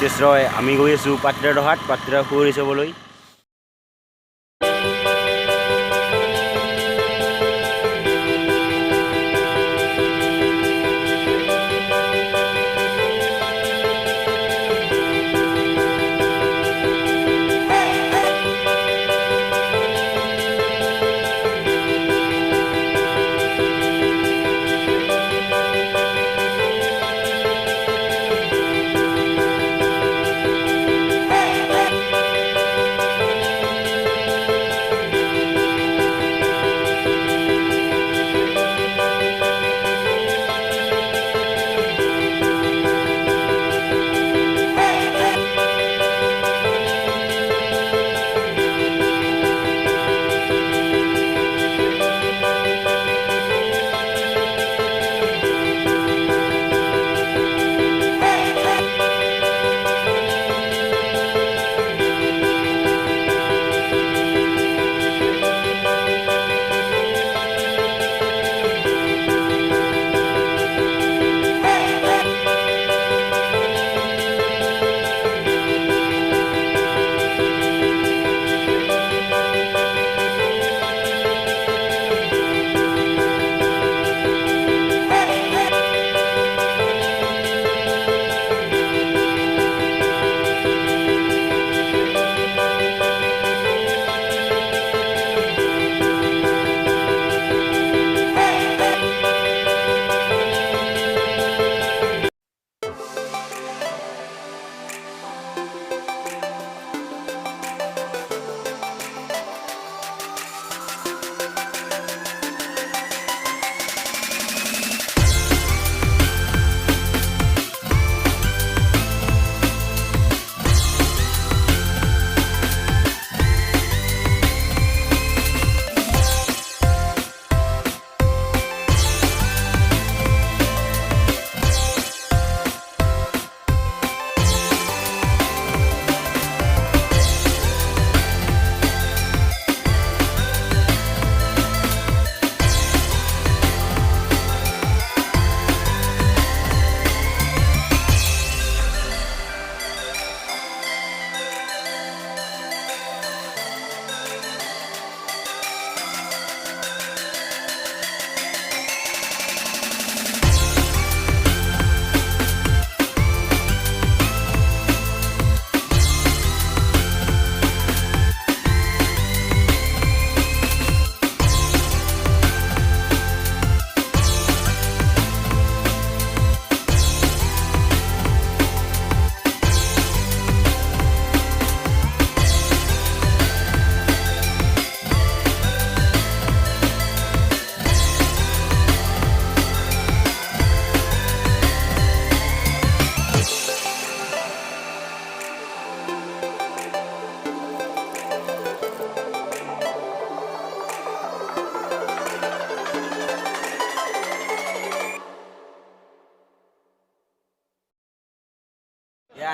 ৰিতেশ ৰয়। আমি গৈ আছোঁ পাত্ৰা দহাত পাত্ৰা সুৱৰি চাবলৈ।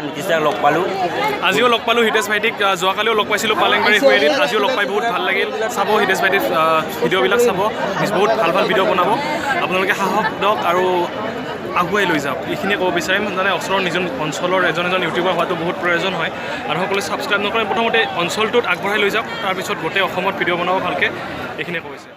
নীতিশদাক লগ পালোঁ। আজিও লগ পালোঁ হিতেশ ভাইটিক। যোৱাকালিও লগ পাইছিলোঁ পালেংবাৰী সুৱেৰিত। আজিও লগ পাই বহুত ভাল লাগিল। চাব হিতেশ ভাইটিৰ ভিডিঅ'বিলাক চাব, বহুত ভাল ভাল ভিডিঅ' বনাব। আপোনালোকে সাহস দিয়ক আৰু আগুৱাই লৈ যাওক, এইখিনিয়ে ক'ব বিচাৰিম। মানে ওচৰৰ নিজৰ অঞ্চলৰ এজন ইউটিউবাৰ হোৱাটো বহুত প্ৰয়োজন হয় আৰু সকলোৱে ছাবস্ক্ৰাইব নকৰে। প্ৰথমতে অঞ্চলটোত আগবঢ়াই লৈ যাওক, তাৰপিছত গোটেই অসমত ভিডিঅ' বনাব ভালকৈ, এইখিনিয়ে কৈছে।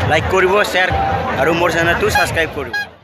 লাইক কৰিব শ্বেয়াৰ আৰু মোৰ চেনেলটো ছাবস্ক্ৰাইব কৰিব